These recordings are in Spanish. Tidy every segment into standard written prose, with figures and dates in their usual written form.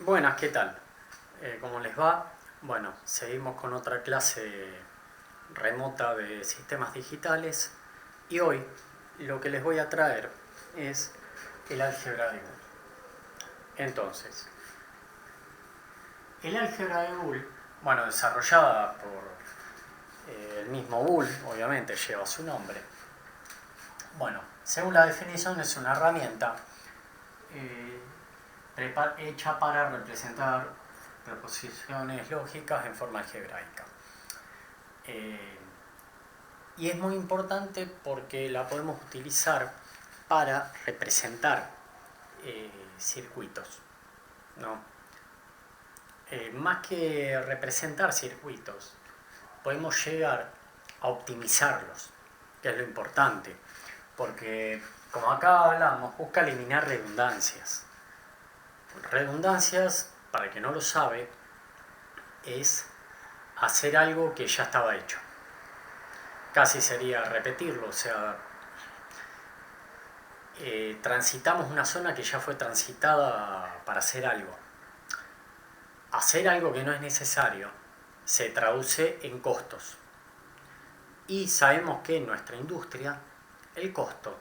Buenas, ¿qué tal? ¿Cómo les va? Bueno, seguimos con otra clase remota de sistemas digitales y hoy lo que les voy a traer es el álgebra de Boole. Entonces, el álgebra de Boole, bueno, desarrollada por el mismo Boole, obviamente lleva su nombre. Bueno, según la definición es una herramienta eh, hecha para representar proposiciones lógicas en forma algebraica. Eh, y es muy importante porque la podemos utilizar para representar circuitos, ¿no? Más que representar circuitos, podemos llegar a optimizarlos, que es lo importante, porque como acá hablamos, busca eliminar redundancias. Redundancias, para el que no lo sabe, es hacer algo que ya estaba hecho. Casi sería repetirlo, o sea, transitamos una zona que ya fue transitada para hacer algo. Hacer algo que no es necesario se traduce en costos. Y sabemos que en nuestra industria el costo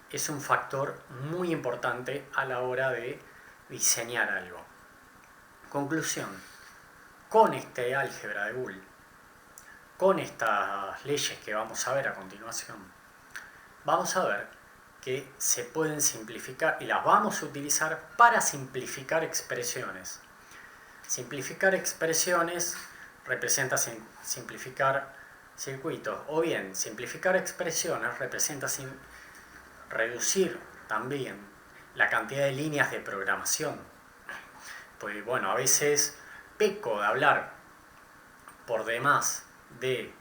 es un factor muy importante a la hora de diseñar algo. Conclusión, con este álgebra de Boole, con estas leyes que vamos a ver a continuación, vamos a ver que se pueden simplificar y las vamos a utilizar para simplificar expresiones. Simplificar expresiones representa simplificar circuitos, o bien simplificar expresiones representa reducir también la cantidad de líneas de programación. Pues bueno, a veces peco de hablar por demás de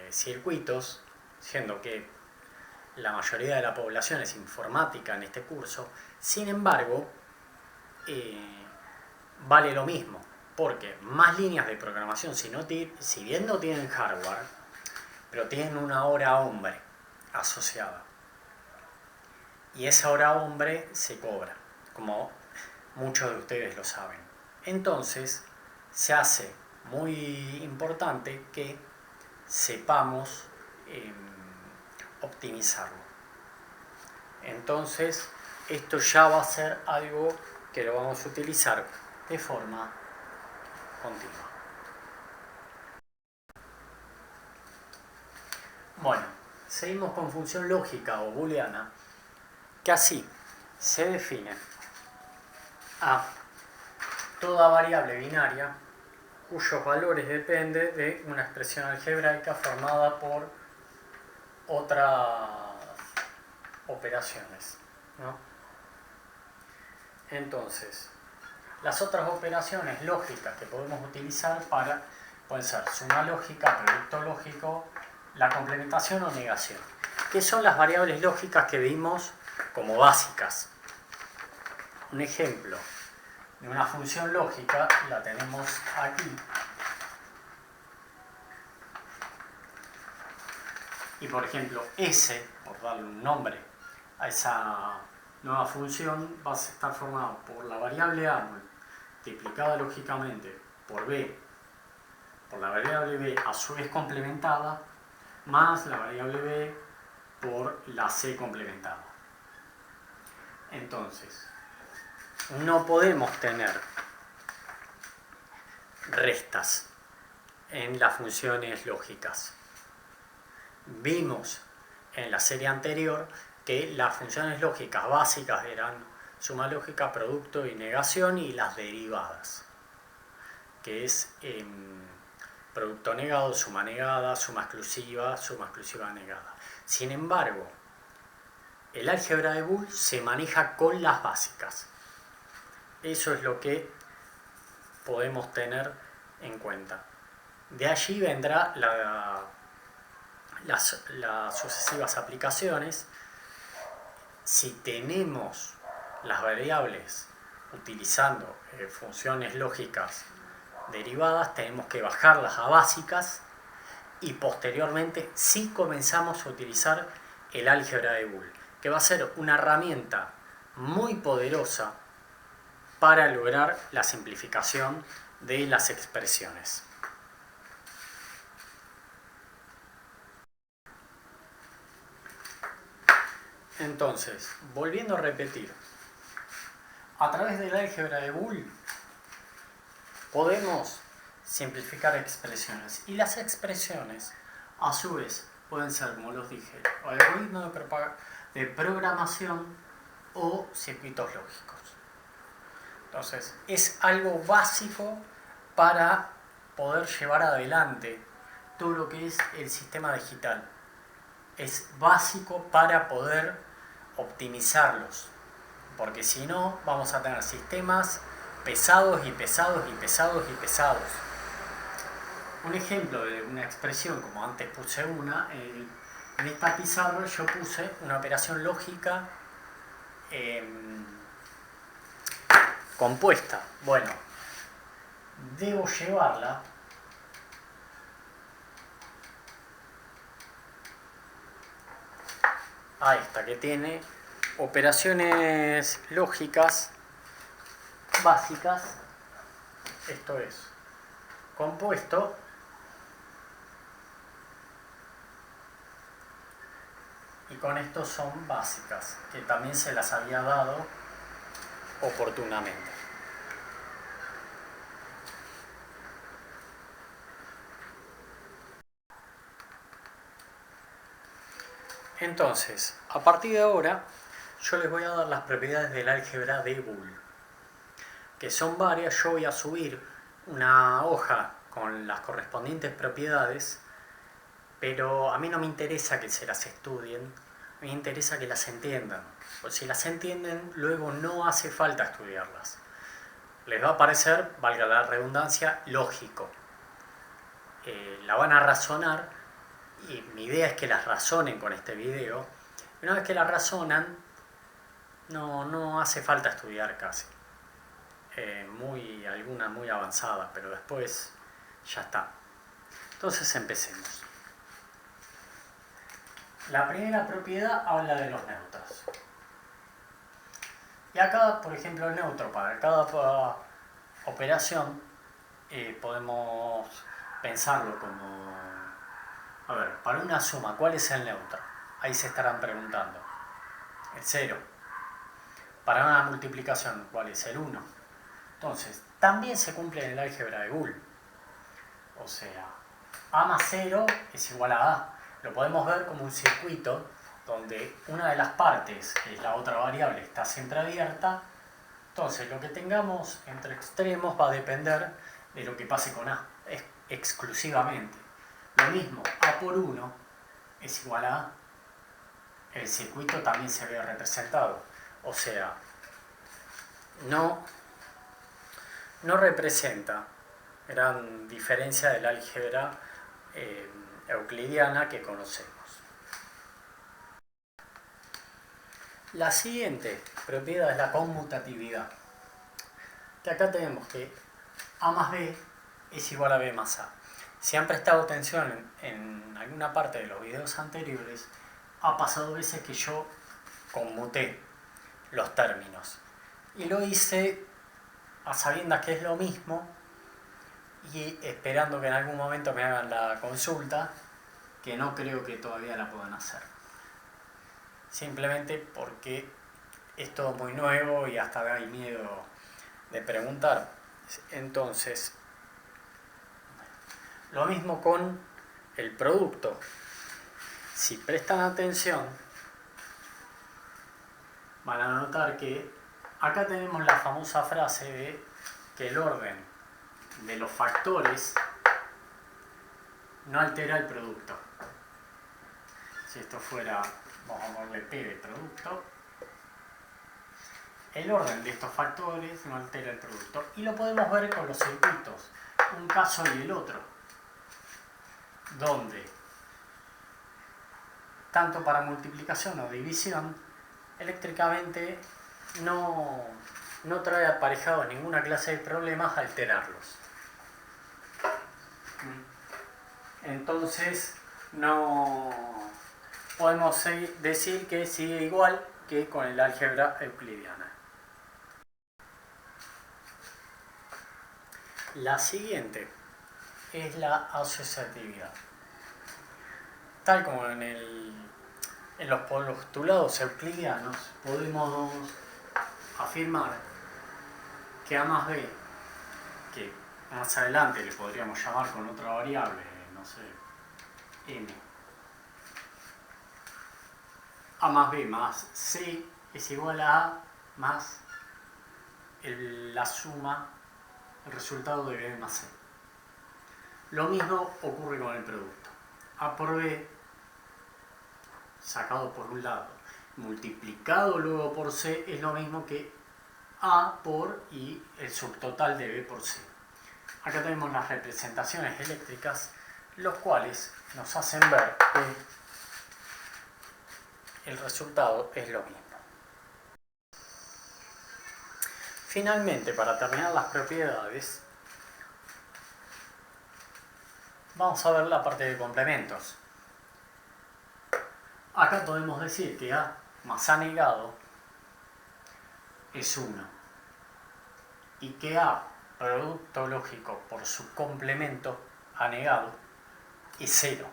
circuitos, siendo que la mayoría de la población es informática en este curso. Sin embargo, vale lo mismo, porque más líneas de programación, si bien no tienen hardware, pero tienen una hora hombre asociada. Y esa hora hombre se cobra, como muchos de ustedes lo saben. Entonces, se hace muy importante que sepamos optimizarlo. Entonces, esto ya va a ser algo que lo vamos a utilizar de forma continua. Bueno, seguimos con función lógica o booleana, que así se define a toda variable binaria cuyos valores dependen de una expresión algebraica formada por otras operaciones, ¿no? Entonces, las otras operaciones lógicas que podemos utilizar pueden ser suma lógica, producto lógico, la complementación o negación, que son las variables lógicas que vimos como básicas. Un ejemplo de una función lógica la tenemos aquí. Y por ejemplo, S, por darle un nombre a esa nueva función, va a estar formada por la variable A multiplicada lógicamente por B, por la variable B a su vez complementada, más la variable B por la C complementada. Entonces, no podemos tener restas en las funciones lógicas. Vimos en la serie anterior que las funciones lógicas básicas eran suma lógica, producto y negación, y las derivadas, que es producto negado, suma exclusiva negada. Sin embargo, el álgebra de Boole se maneja con las básicas. Eso es lo que podemos tener en cuenta. De allí vendrá las sucesivas aplicaciones. Si tenemos las variables utilizando funciones lógicas derivadas, tenemos que bajarlas a básicas y posteriormente sí comenzamos a utilizar el álgebra de Boole, que va a ser una herramienta muy poderosa para lograr la simplificación de las expresiones. Entonces, volviendo a repetir, a través del álgebra de Boole podemos simplificar expresiones, y las expresiones a su vez pueden ser, como los dije, algoritmos de programación o circuitos lógicos. Entonces, es algo básico para poder llevar adelante todo lo que es el sistema digital. Es básico para poder optimizarlos, porque si no vamos a tener sistemas pesados y pesados y pesados y pesados. Un ejemplo de una expresión, como antes puse una, en esta pizarra yo puse una operación lógica compuesta. Bueno, debo llevarla a esta que tiene operaciones lógicas básicas, esto es compuesto y con esto son básicas, que también se las había dado oportunamente. Entonces, a partir de ahora, yo les voy a dar las propiedades del álgebra de Boole, que son varias. Yo voy a subir una hoja con las correspondientes propiedades, pero a mí no me interesa que se las estudien, a mí me interesa que las entiendan. Pues si las entienden, luego no hace falta estudiarlas. Les va a parecer, valga la redundancia, lógico. La van a razonar, y mi idea es que las razonen con este video. Una vez que las razonan, no hace falta estudiar casi. Alguna muy avanzada, pero después ya está. Entonces empecemos. La primera propiedad habla de los neutros. Y acá, por ejemplo, el neutro para cada operación podemos pensarlo como... A ver, para una suma, ¿cuál es el neutro? Ahí se estarán preguntando. El 0. Para una multiplicación, ¿cuál es? El 1. Entonces, también se cumple en el álgebra de Boole. O sea, A más 0 es igual a A. Lo podemos ver como un circuito donde una de las partes, que es la otra variable, está siempre abierta. Entonces, lo que tengamos entre extremos va a depender de lo que pase con A, exclusivamente. Lo mismo, A por 1 es igual a A. El circuito también se ve representado. O sea, no representa gran diferencia del álgebra euclidiana que conocemos. La siguiente propiedad es la conmutatividad. Que acá tenemos que A más B es igual a B más A. Si han prestado atención en alguna parte de los videos anteriores, ha pasado veces que yo conmuté los términos. Y lo hice a sabiendas que es lo mismo y esperando que en algún momento me hagan la consulta, que no creo que todavía la puedan hacer. Simplemente porque es todo muy nuevo y hasta hay miedo de preguntar. Entonces, lo mismo con el producto. Si prestan atención, van a notar que acá tenemos la famosa frase de que el orden de los factores no altera el producto. Si esto fuera, vamos a ponerle P de producto, el orden de estos factores no altera el producto. Y lo podemos ver con los circuitos, un caso y el otro, donde tanto para multiplicación o división, eléctricamente no trae aparejado ninguna clase de problemas alterarlos. Entonces, no podemos decir que sigue igual que con el álgebra euclidiana. La siguiente es la asociatividad. Tal como en los postulados euclidianos podemos afirmar que A más B, que más adelante le podríamos llamar con otra variable, no sé, M, A más B más C es igual a A más la suma, el resultado de B más C. Lo mismo ocurre con el producto. A por B, sacado por un lado, multiplicado luego por C, es lo mismo que A por y el subtotal de B por C. Acá tenemos las representaciones eléctricas, los cuales nos hacen ver que el resultado es lo mismo. Finalmente, para terminar las propiedades, vamos a ver la parte de complementos. Acá podemos decir que A más A negado es 1 y que A, producto lógico por su complemento A negado, es 0.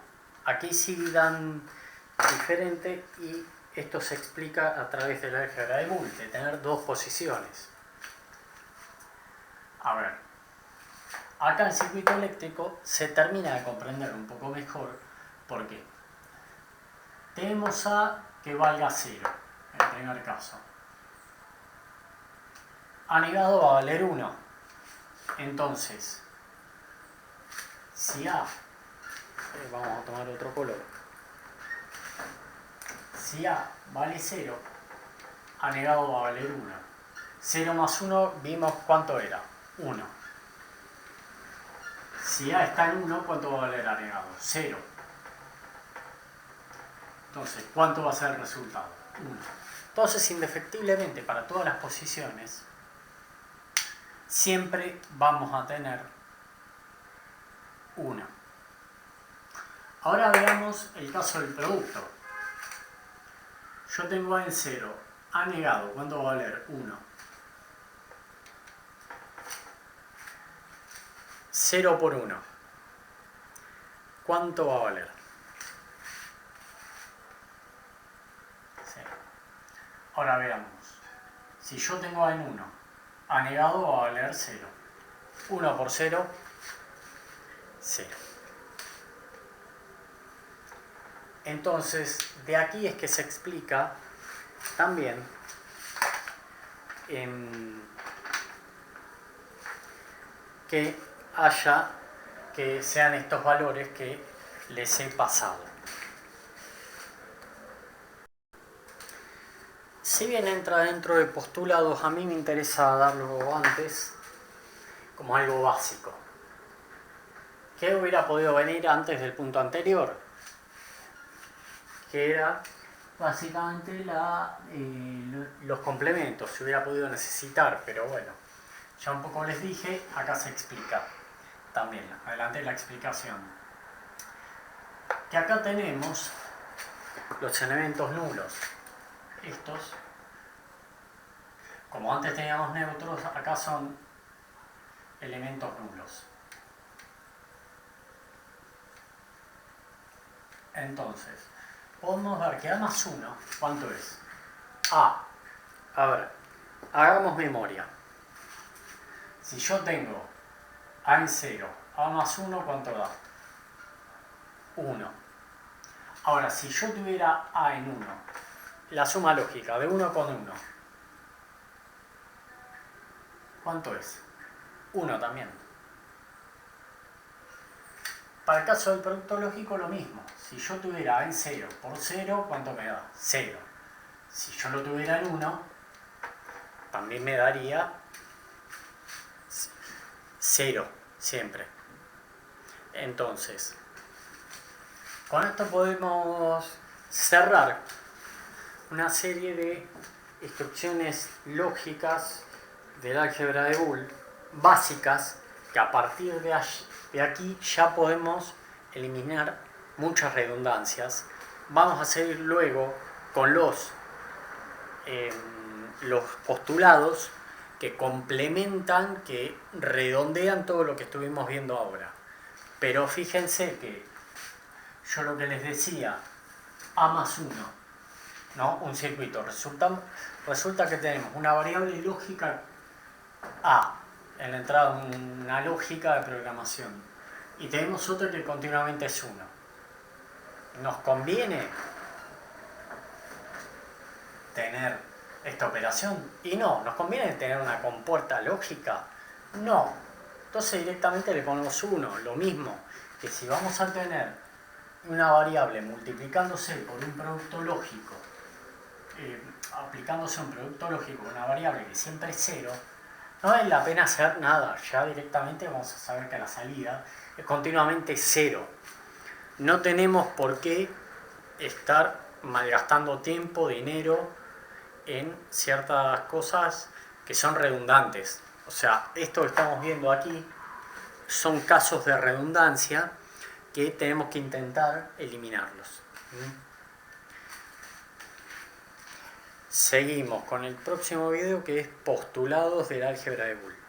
Aquí sí dan diferente y esto se explica a través del álgebra de Boole, de tener dos posiciones. A ver, acá el circuito eléctrico se termina de comprender un poco mejor. ¿Por qué? Tenemos A que valga 0, en el primer caso. A negado va a valer 1. Entonces, si A, vamos a tomar otro color. Si A vale 0, A negado va a valer 1. 0 más 1 vimos cuánto era, 1. Si A está en 1, ¿cuánto va a valer A negado? 0. Entonces, ¿cuánto va a ser el resultado? 1. Entonces, indefectiblemente, para todas las posiciones, siempre vamos a tener 1. Ahora veamos el caso del producto. Yo tengo A en 0, A negado, ¿cuánto va a valer? 1. 0 por 1. ¿Cuánto va a valer? 0. Ahora veamos. Si yo tengo A en 1, A negado va a valer 0. 1 por 0, 0. Entonces, de aquí es que se explica también que sean estos valores que les he pasado. Si bien entra dentro de postulados, a mí me interesa darlo antes como algo básico. ¿Qué hubiera podido venir antes del punto anterior? Que era básicamente los complementos, se hubiera podido necesitar, pero bueno, ya un poco les dije, acá se explica también, adelante la explicación. Que acá tenemos los elementos nulos, estos, como antes teníamos neutros, acá son elementos nulos. Entonces, podemos ver que A más 1, ¿cuánto es? A ver, hagamos memoria. Si yo tengo A en 0, A más 1, ¿cuánto da? 1. Ahora, si yo tuviera A en 1, la suma lógica de 1 con 1, ¿cuánto es? 1 también. Para el caso del producto lógico, lo mismo. Si yo tuviera A en 0 por 0, ¿cuánto me da? 0. Si yo lo tuviera en 1, también me daría 0, siempre. Entonces, con esto podemos cerrar una serie de instrucciones lógicas del álgebra de Boole, básicas, que a partir de aquí ya podemos eliminar muchas redundancias. Vamos a seguir luego con los postulados, que complementan, que redondean todo lo que estuvimos viendo ahora. Pero fíjense que yo lo que les decía, A más 1, ¿no? Un circuito. Resulta que tenemos una variable lógica A en la entrada, una lógica de programación, y tenemos otra que continuamente es 1. ¿Nos conviene tener esta operación? Y no. ¿Nos conviene tener una compuerta lógica? No. Entonces directamente le ponemos 1. Lo mismo que si vamos a tener una variable multiplicándose por un producto lógico, aplicándose un producto lógico, una variable que siempre es 0, no vale la pena hacer nada. Ya directamente vamos a saber que la salida es continuamente 0. No tenemos por qué estar malgastando tiempo, dinero en ciertas cosas que son redundantes. O sea, esto que estamos viendo aquí son casos de redundancia que tenemos que intentar eliminarlos. Seguimos con el próximo video, que es postulados del álgebra de Boole.